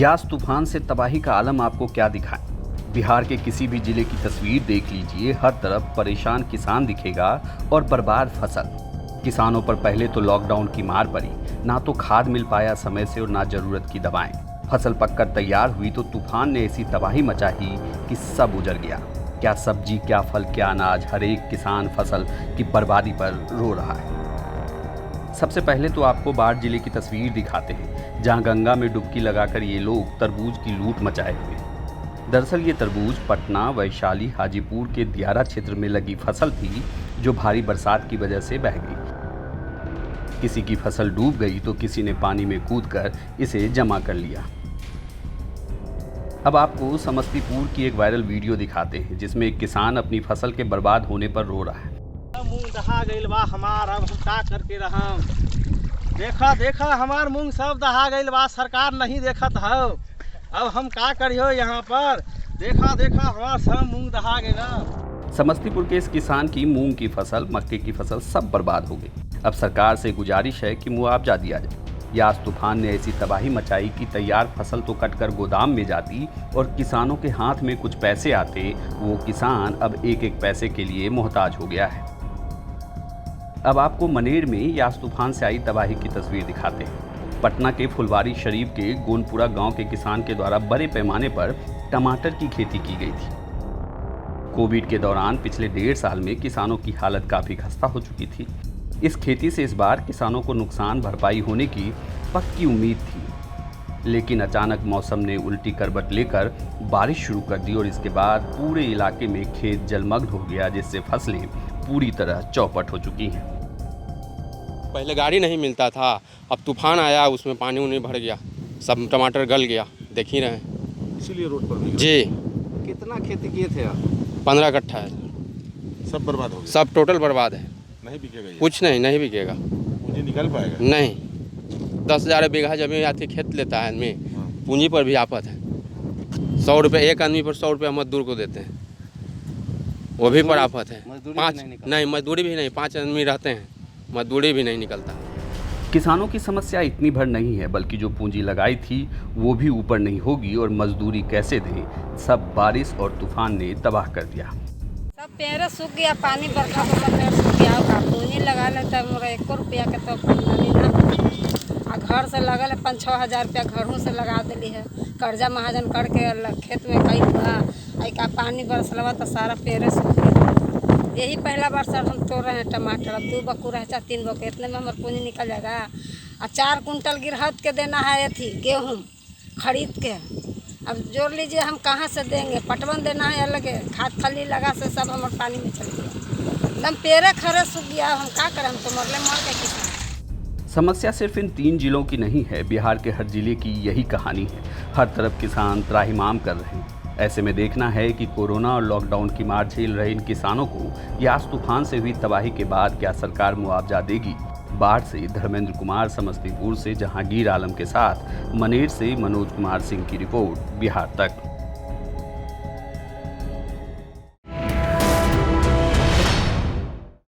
यास तूफान से तबाही का आलम आपको क्या दिखाएं। बिहार के किसी भी जिले की तस्वीर देख लीजिए, हर तरफ परेशान किसान दिखेगा और बर्बाद फसल। किसानों पर पहले तो लॉकडाउन की मार पड़ी, ना तो खाद मिल पाया समय से और ना जरूरत की दवाएं। फसल पककर तैयार हुई तो तूफान ने ऐसी तबाही मचाई कि सब उजड़ गया। क्या सब्जी, क्या फल, क्या अनाज, हर एक किसान फसल की बर्बादी पर रो रहा है। सबसे पहले तो आपको बाढ़ जिले की तस्वीर दिखाते हैं, जहां गंगा में डुबकी लगाकर ये लोग तरबूज की लूट मचाए हुए हैं। दरअसल ये तरबूज पटना, वैशाली, हाजीपुर के दियारा क्षेत्र में लगी फसल थी, जो भारी बरसात की वजह से बह गई। किसी की फसल डूब गई तो किसी ने पानी में कूदकर इसे जमा कर लिया। अब आपको समस्तीपुर की एक वायरल वीडियो दिखाते हैं, जिसमें एक किसान अपनी फसल के बर्बाद होने पर रो रहा है। मूंग दहा गइल बा हमार, अब हम का करके रहम। देखा देखा हमार मूंग सब दहा गइल बा, सरकार नहीं देखत है। अब हम का करियो यहाँ पर। देखा देखा हमार सब मूंग दहा गइल। समस्तीपुर के इस किसान की मूंग की फसल, मक्के की फसल सब बर्बाद हो गई। अब सरकार से गुजारिश है कि मुआवजा दिया जाए। यास तूफान ने ऐसी तबाही मचाई कि तैयार फसल तो कटकर गोदाम में जाती और किसानों के हाथ में कुछ पैसे आते, वो किसान अब एक एक पैसे के लिए मोहताज हो गया है। अब आपको मनेर में यास तूफान से आई तबाही की तस्वीर दिखाते हैं। पटना के फुलवारी शरीफ के गोनपुरा गांव के किसान के द्वारा बड़े पैमाने पर टमाटर की खेती की गई थी। कोविड के दौरान पिछले 1.5 साल में किसानों की हालत काफ़ी खस्ता हो चुकी थी। इस खेती से इस बार किसानों को नुकसान भरपाई होने की पक्की उम्मीद थी, लेकिन अचानक मौसम ने उल्टी करवट लेकर बारिश शुरू कर दी और इसके बाद पूरे इलाके में खेत जलमग्न हो गया, जिससे फसलें पूरी तरह चौपट हो चुकी हैं। पहले गाड़ी नहीं मिलता था, अब तूफान आया, उसमें पानी उनी भर गया, सब टमाटर गल गया, देख ही रहे हैं। इसीलिए रोड पर भी जी। कितना खेती किए थे आप? 15 कट्ठा है। सब बर्बाद हो गया? सब टोटल बर्बाद है। नहीं बिकेगा ये? कुछ नहीं बिकेगा। पूंजी निकल पाएगा? नहीं। 10,000 बीघा जमीन आती खेत लेता है आदमी, पूंजी पर भी आफत है। 100 रुपये एक आदमी पर 100 रुपया मजदूर को देते हैं, वो भी पर आफत है। नहीं मजदूरी भी नहीं, 5 आदमी रहते हैं, मजदूरी भी नहीं निकलता। किसानों की समस्या इतनी भर नहीं है, बल्कि जो पूंजी लगाई थी वो भी ऊपर नहीं होगी और मजदूरी कैसे दें, सब बारिश और तूफान ने तबाह कर दिया। सब पेड़ सूख गया, पानी बरखा तो सब पेड़ सूख गया। पूंजी लगा लेता मोरा 1 रुपया के तो नहीं ना। आ घर से लगल 5-6 हज़ार रुपया घरों से लगा दिली है, कर्जा महाजन करके खेत में कई हुआ। का पानी बरसलवा तो सारा पेड़ सूख गया। यही पहला बार सर हम तोड़ रहे हैं टमाटर। अब 2 बकू रहे चाहे 3 बकू, इतने में हमारा पूंजी निकल जाएगा। और 4 कुंटल गिरहत के देना है अथी गेहूँ खरीद के। अब जोड़ लीजिए हम कहाँ से देंगे, पटवन देना है अलग, खाद खली लगा से सब हमारे पानी में चल गया। एकदम पेड़ खरे सूख गया, हम क्या करें, हम तो मर के किसान। समस्या सिर्फ इन 3 जिलों की नहीं है, बिहार के हर जिले की यही कहानी है। हर तरफ किसान त्राहिमाम कर रहे हैं। ऐसे में देखना है कि कोरोना और लॉकडाउन की मार झेल रहे इन किसानों को यास तूफान से हुई तबाही के बाद क्या सरकार मुआवजा देगी। बाढ़ से धर्मेंद्र कुमार, समस्तीपुर से जहांगीर आलम के साथ मनेर से मनोज कुमार सिंह की रिपोर्ट, बिहार तक।